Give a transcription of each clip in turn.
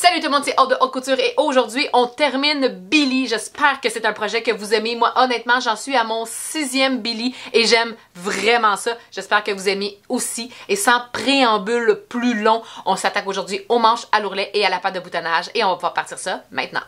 Salut tout le monde, c'est Aude de Haute Couture et aujourd'hui on termine Billy. J'espère que c'est un projet que vous aimez. Moi honnêtement j'en suis à mon 6e Billy et j'aime vraiment ça. J'espère que vous aimez aussi. Et sans préambule plus long, on s'attaque aujourd'hui aux manches, à l'ourlet et à la patte de boutonnage et on va pouvoir partir ça maintenant.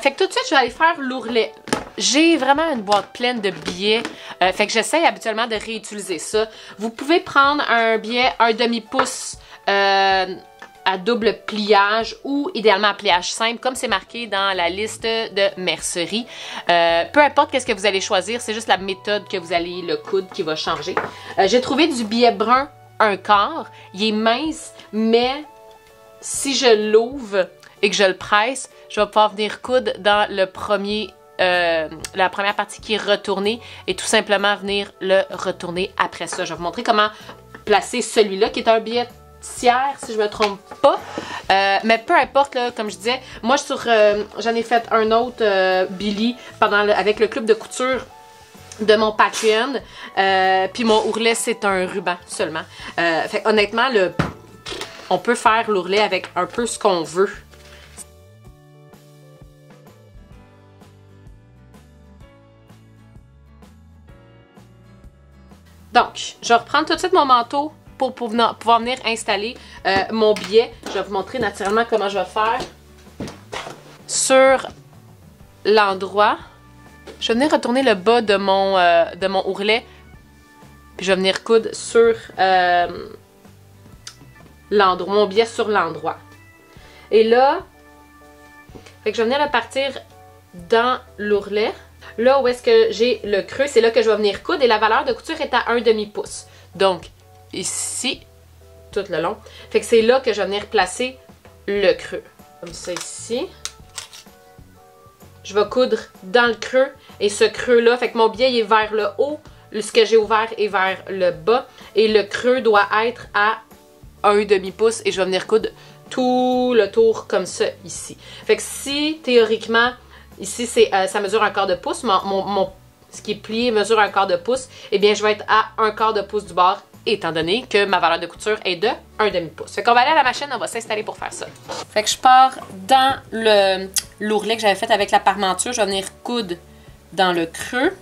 Fait que tout de suite, je vais aller faire l'ourlet. J'ai vraiment une boîte pleine de billets. Fait que j'essaie habituellement de réutiliser ça. Vous pouvez prendre un billet 1 demi-pouce à double pliage ou idéalement à pliage simple, comme c'est marqué dans la liste de mercerie. Peu importe qu'est-ce que vous allez choisir, c'est juste la méthode que vous allez le coudre qui va changer. J'ai trouvé du billet brun 1/4. Il est mince, mais si je l'ouvre et que je le presse, je vais pouvoir venir coudre dans le premier, la première partie qui est retournée et tout simplement venir le retourner après ça. Je vais vous montrer comment placer celui-là qui est un billet tiers si je me trompe pas. Mais peu importe, là, comme je disais, moi j'en ai fait un autre Billy avec le club de couture de mon Patreon. Puis mon ourlet c'est un ruban seulement. Fait honnêtement, on peut faire l'ourlet avec un peu ce qu'on veut. Donc, je vais reprendre tout de suite mon manteau pour pouvoir venir installer mon billet. Je vais vous montrer naturellement comment je vais faire sur l'endroit. Je vais venir retourner le bas de mon ourlet. Puis je vais venir coudre sur mon billet sur l'endroit. Et là, fait que je vais venir le partir dans l'ourlet. Là où est-ce que j'ai le creux, c'est là que je vais venir coudre et la valeur de couture est à 1 demi-pouce. Donc, ici, tout le long. Fait que c'est là que je vais venir placer le creux. Comme ça ici. Je vais coudre dans le creux et ce creux-là, fait que mon billet il est vers le haut, ce que j'ai ouvert est vers le bas et le creux doit être à 1 demi-pouce et je vais venir coudre tout le tour comme ça ici. Fait que si, théoriquement, ici, ça mesure 1/4 de pouce. Ce qui est plié mesure 1/4 de pouce. Eh bien, je vais être à 1/4 de pouce du bord, étant donné que ma valeur de couture est de 1 demi-pouce. Fait qu'on va aller à la machine, on va s'installer pour faire ça. Fait que je pars dans l'ourlet que j'avais fait avec la parmenture. Je vais venir coudre dans le creux.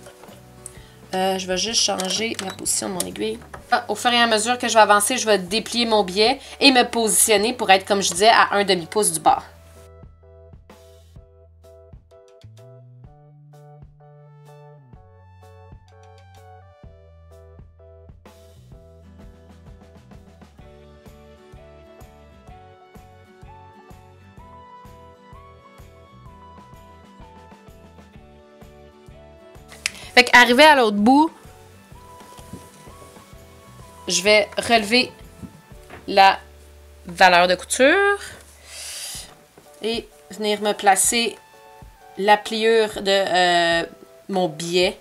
Je vais juste changer la position de mon aiguille. Au fur et à mesure que je vais avancer, je vais déplier mon billet et me positionner pour être, comme je disais, à 1 demi-pouce du bord. Fait qu'arrivé à l'autre bout, je vais relever la valeur de couture et venir me placer la pliure de mon billet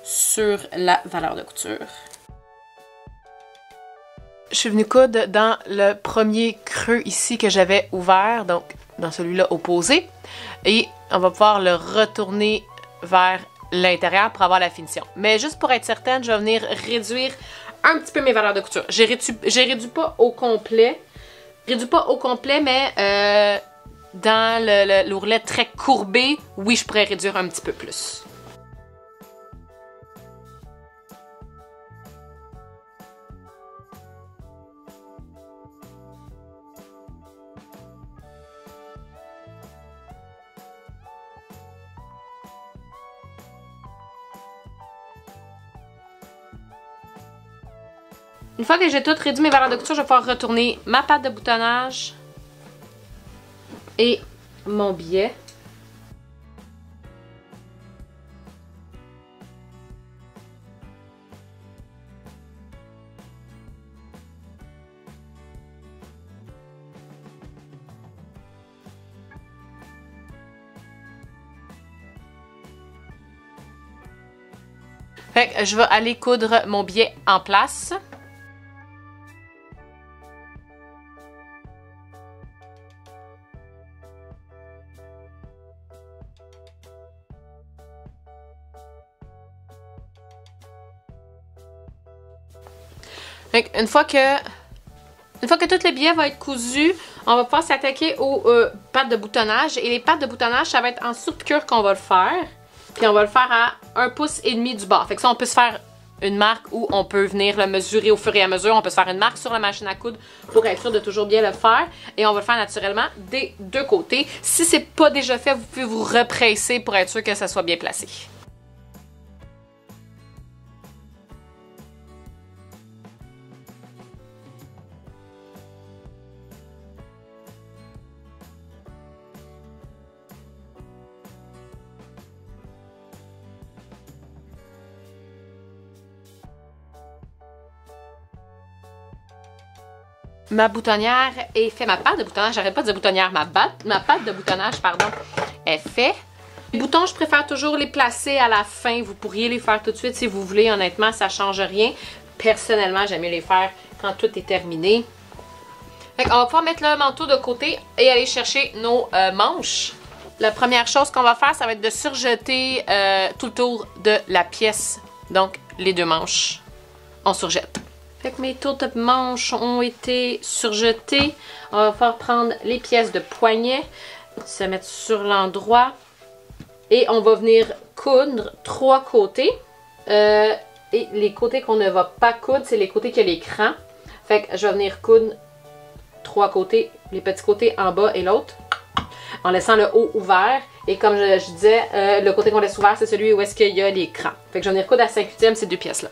sur la valeur de couture. Je suis venue coudre dans le premier creux ici que j'avais ouvert, donc dans celui-là opposé, et on va pouvoir le retourner vers l'intérieur pour avoir la finition. Mais juste pour être certaine, je vais venir réduire un petit peu mes valeurs de couture. J'ai réduit pas au complet. Mais dans l'ourlet très courbé, oui, je pourrais réduire un petit peu plus. Une fois que j'ai tout réduit mes valeurs de couture, je vais pouvoir retourner ma patte de boutonnage et mon billet. Fait que je vais aller coudre mon billet en place. Donc, une fois que tout le billet va être cousu, on va pouvoir s'attaquer aux pattes de boutonnage. Et les pattes de boutonnage, ça va être en sur-piqûre qu'on va le faire. Puis on va le faire à 1,5 pouce du bas. Fait que ça, on peut se faire une marque où on peut venir le mesurer au fur et à mesure. On peut se faire une marque sur la machine à coudre pour être sûr de toujours bien le faire. Et on va le faire naturellement des deux côtés. Si c'est pas déjà fait, vous pouvez vous represser pour être sûr que ça soit bien placé. Ma boutonnière est faite, ma patte de boutonnage, j'arrête pas de dire boutonnière, ma patte de boutonnage, pardon, est faite. Les boutons, je préfère toujours les placer à la fin. Vous pourriez les faire tout de suite si vous voulez, honnêtement, ça change rien. Personnellement, j'aime mieux les faire quand tout est terminé. Fait qu'on va pouvoir mettre le manteau de côté et aller chercher nos manches. La première chose qu'on va faire, ça va être de surjeter tout le tour de la pièce. Donc, les deux manches, on surjette. Fait que mes tours de manches ont été surjetés. On va pouvoir prendre les pièces de poignet, se mettre sur l'endroit. Et on va venir coudre 3 côtés. Et les côtés qu'on ne va pas coudre, c'est les côtés qui ont les crans. Fait que je vais venir coudre 3 côtés, les petits côtés en bas et l'autre, en laissant le haut ouvert. Et comme je disais, le côté qu'on laisse ouvert, c'est celui où est-ce qu'il y a les crans. Fait que je vais venir coudre à 5/8 ces deux pièces-là.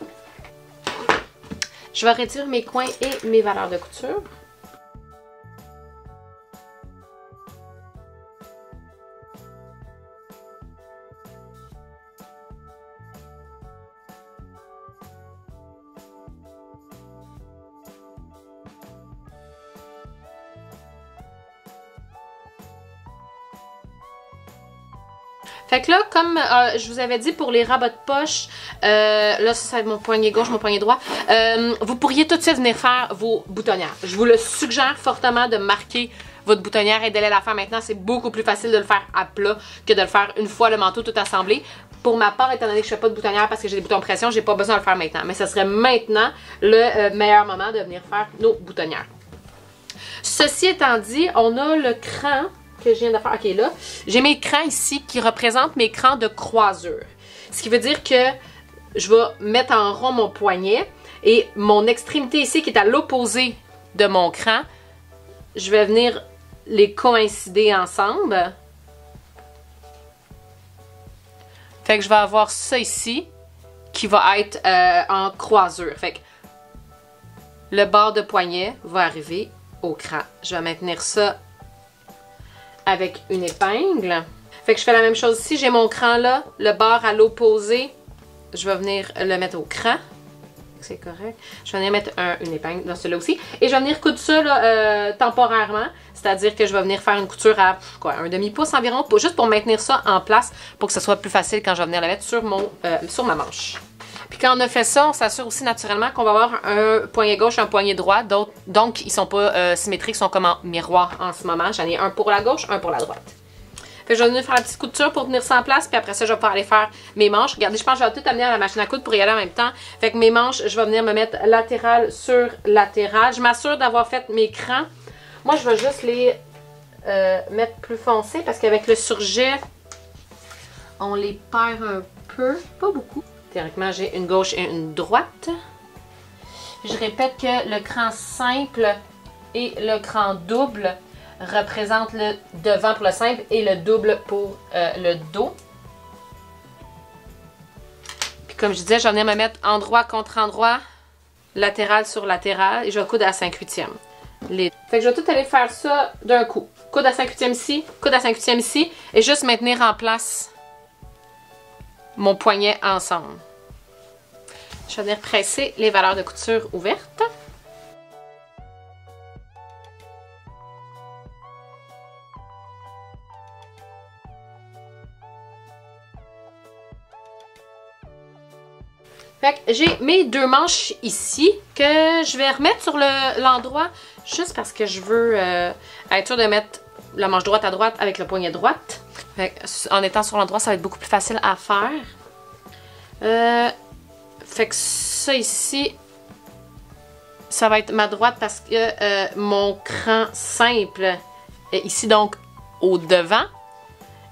Je vais réduire mes coins et mes valeurs de couture. Fait que là, comme je vous avais dit pour les rabats de poche, là ça va être mon poignet gauche, mon poignet droit, vous pourriez tout de suite venir faire vos boutonnières. Je vous le suggère fortement de marquer votre boutonnière et d'aller la faire maintenant. C'est beaucoup plus facile de le faire à plat que de le faire une fois le manteau tout assemblé. Pour ma part, étant donné que je ne fais pas de boutonnière parce que j'ai des boutons de pression, j'ai pas besoin de le faire maintenant. Mais ce serait maintenant le meilleur moment de venir faire nos boutonnières. Ceci étant dit, on a le cran que je viens de faire. Ok, là, j'ai mes crans ici qui représentent mes crans de croisure. Ce qui veut dire que je vais mettre en rond mon poignet et mon extrémité ici qui est à l'opposé de mon cran, je vais venir les coïncider ensemble. Fait que je vais avoir ça ici qui va être en croisure. Fait que le bord de poignet va arriver au cran. Je vais maintenir ça avec une épingle. Fait que je fais la même chose ici. J'ai mon cran là, le bord à l'opposé. Je vais venir le mettre au cran. C'est correct. Je vais venir mettre une épingle dans celui-là aussi. Et je vais venir coudre ça là, temporairement. C'est-à-dire que je vais venir faire une couture à quoi, 1/2 pouce environ, juste pour maintenir ça en place pour que ce soit plus facile quand je vais venir le mettre sur, sur ma manche. Puis quand on a fait ça, on s'assure aussi naturellement qu'on va avoir un poignet gauche et un poignet droit. Donc, ils ne sont pas symétriques, ils sont comme en miroir en ce moment. J'en ai un pour la gauche, un pour la droite. Fait que je vais venir faire la petite couture pour tenir ça en place. Puis après ça, je vais pouvoir aller faire mes manches. Regardez, je pense que je vais tout amener à la machine à coudre pour y aller en même temps. Fait que mes manches, je vais venir me mettre latéral sur latéral. Je m'assure d'avoir fait mes crans. Moi, je vais juste les mettre plus foncés parce qu'avec le surjet, on les perd un peu. Pas beaucoup. Théoriquement, j'ai une gauche et une droite. Je répète que le cran simple et le cran double représentent le devant pour le simple et le double pour le dos. Puis comme je disais, j'en ai à me mettre endroit contre endroit, latéral sur latéral et je vais coudre à 5/8. Fait que je vais tout aller faire ça d'un coup. Coude à 5/8 ici, coude à 5/8 ici et juste maintenir en place mon poignet ensemble. Je vais venir presser les valeurs de couture ouvertes. Fait que j'ai mes deux manches ici que je vais remettre sur l'endroit juste parce que je veux être sûre de mettre la manche droite à droite avec le poignet droite. Fait que, en étant sur l'endroit, ça va être beaucoup plus facile à faire. Fait que ça ici, ça va être ma droite parce que mon cran simple est ici donc au devant.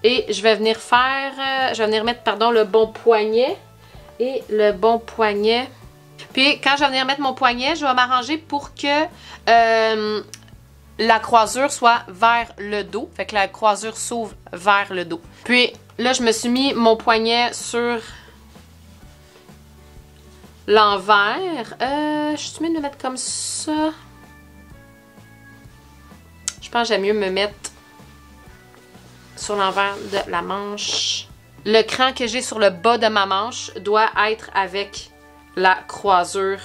Et je vais venir mettre, pardon, le bon poignet. Et le bon poignet. Puis quand je vais venir mettre mon poignet, je vais m'arranger pour que la croisure soit vers le dos. Fait que la croisure s'ouvre vers le dos. Puis là, je me suis mis mon poignet sur l'envers. Je suis mieux de me mettre comme ça. Je pense que j'aime mieux me mettre sur l'envers de la manche. Le cran que j'ai sur le bas de ma manche doit être avec la croisure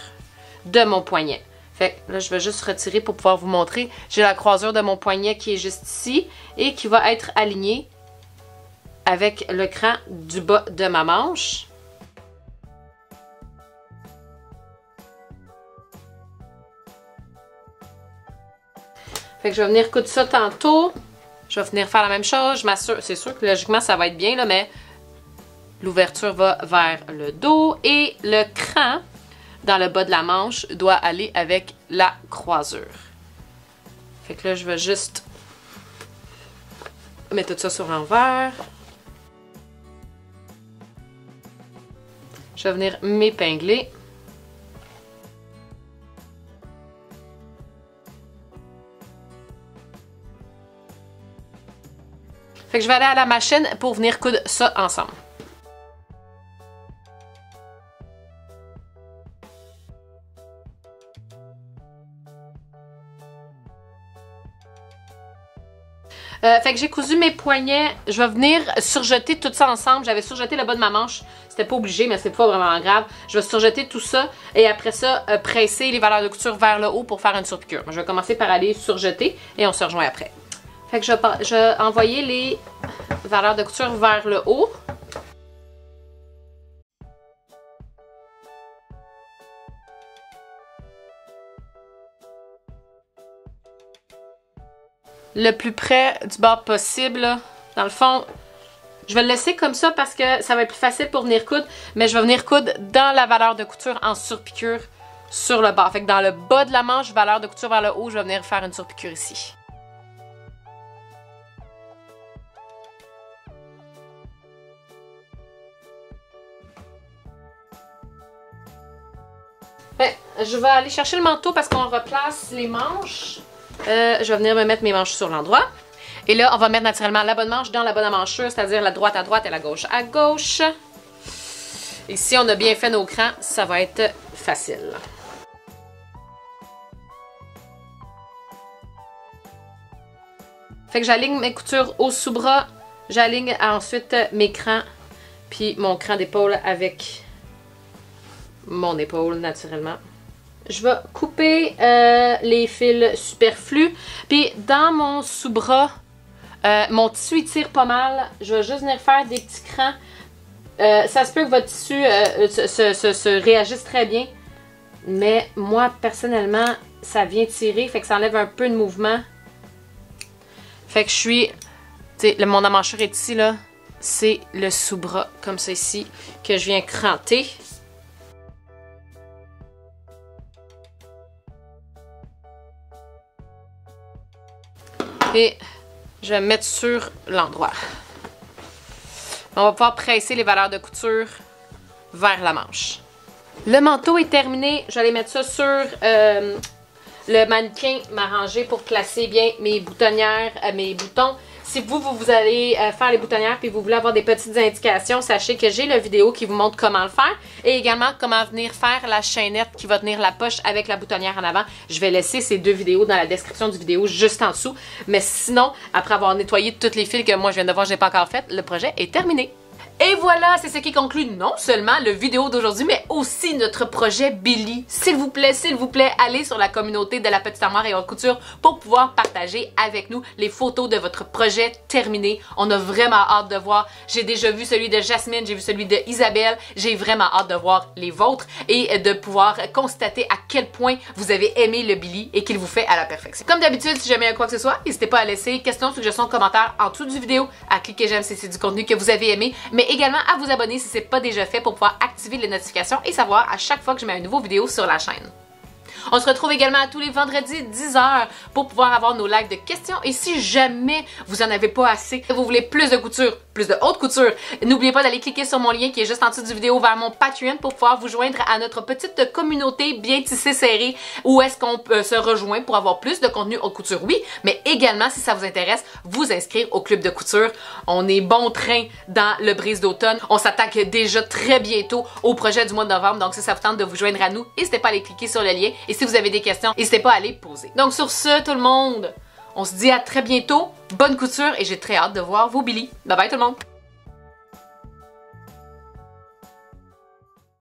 de mon poignet. Fait que là, je vais juste retirer pour pouvoir vous montrer. J'ai la croisure de mon poignet qui est juste ici et qui va être alignée avec le cran du bas de ma manche. Fait que je vais venir coudre ça tantôt. Je vais venir faire la même chose. Je m'assure, c'est sûr que logiquement ça va être bien là, mais l'ouverture va vers le dos et le cran dans le bas de la manche doit aller avec la croisure. Fait que là, je vais juste mettre tout ça sur l'envers. Je vais venir m'épingler. Fait que je vais aller à la machine pour venir coudre ça ensemble. Fait que j'ai cousu mes poignets. Je vais venir surjeter tout ça ensemble. J'avais surjeté le bas de ma manche. C'était pas obligé, mais c'est pas vraiment grave. Je vais surjeter tout ça et après ça, presser les valeurs de couture vers le haut pour faire une surpiqûre. Je vais commencer par aller surjeter et on se rejoint après. Fait que je vais envoyer les valeurs de couture vers le haut. Le plus près du bord possible. Là. Dans le fond, je vais le laisser comme ça parce que ça va être plus facile pour venir coudre, mais je vais venir coudre dans la valeur de couture en surpiqûre sur le bord. Fait que dans le bas de la manche, valeur de couture vers le haut, je vais venir faire une surpiqûre ici. Ben, je vais aller chercher le manteau parce qu'on replace les manches. Je vais venir me mettre mes manches sur l'endroit. Et là, on va mettre naturellement la bonne manche dans la bonne manchure, c'est-à-dire la droite à droite et la gauche à gauche. Et si on a bien fait nos crans, ça va être facile. Fait que j'aligne mes coutures au sous-bras. J'aligne ensuite mes crans, puis mon cran d'épaule avec mon épaule naturellement. Je vais couper les fils superflus. Puis dans mon sous-bras, mon tissu il tire pas mal. Je vais juste venir faire des petits crans. Ça se peut que votre tissu se réagisse très bien. Mais moi, personnellement, ça vient tirer. Fait que ça enlève un peu de mouvement. Fait que je suis... Tu sais, mon emmanchure est ici, là. C'est le sous-bras, comme ça ici, que je viens cranter. Et je vais me mettre sur l'endroit. On va pouvoir presser les valeurs de couture vers la manche. Le manteau est terminé. Je vais aller mettre ça sur le mannequin, m'arranger pour placer bien mes boutonnières, mes boutons. Si vous allez faire les boutonnières et vous voulez avoir des petites indications, sachez que j'ai la vidéo qui vous montre comment le faire et également comment venir faire la chaînette qui va tenir la poche avec la boutonnière en avant. Je vais laisser ces deux vidéos dans la description du vidéo juste en dessous. Mais sinon, après avoir nettoyé toutes les fils que moi je viens de voir, je n'ai pas encore fait, le projet est terminé. Et voilà, c'est ce qui conclut non seulement le vidéo d'aujourd'hui, mais aussi notre projet Billy. S'il vous plaît, allez sur la communauté de la petite armoire et haute couture pour pouvoir partager avec nous les photos de votre projet terminé. On a vraiment hâte de voir. J'ai déjà vu celui de Jasmine, j'ai vu celui de Isabelle. J'ai vraiment hâte de voir les vôtres et de pouvoir constater à quel point vous avez aimé le Billy et qu'il vous fait à la perfection. Comme d'habitude, si jamais il y a quoi que ce soit, n'hésitez pas à laisser questions, suggestions, commentaires en dessous du vidéo, à cliquer j'aime si c'est du contenu que vous avez aimé, mais également à vous abonner si ce n'est pas déjà fait pour pouvoir activer les notifications et savoir à chaque fois que je mets une nouvelle vidéo sur la chaîne. On se retrouve également tous les vendredis 10h pour pouvoir avoir nos lives de questions. Et si jamais vous en avez pas assez, vous voulez plus de couture, plus de haute couture, n'oubliez pas d'aller cliquer sur mon lien qui est juste en dessous de vidéo vers mon Patreon pour pouvoir vous joindre à notre petite communauté bien tissée serrée où est-ce qu'on se rejoint pour avoir plus de contenu haute couture, oui, mais également si ça vous intéresse, vous inscrire au club de couture. On est bon train dans le brise d'automne. On s'attaque déjà très bientôt au projet du mois de novembre, donc si ça vous tente de vous joindre à nous, n'hésitez pas à aller cliquer sur le lien et si vous avez des questions, n'hésitez pas à les poser. Donc sur ce, tout le monde, on se dit à très bientôt, bonne couture et j'ai très hâte de voir vos Billy. Bye bye tout le monde!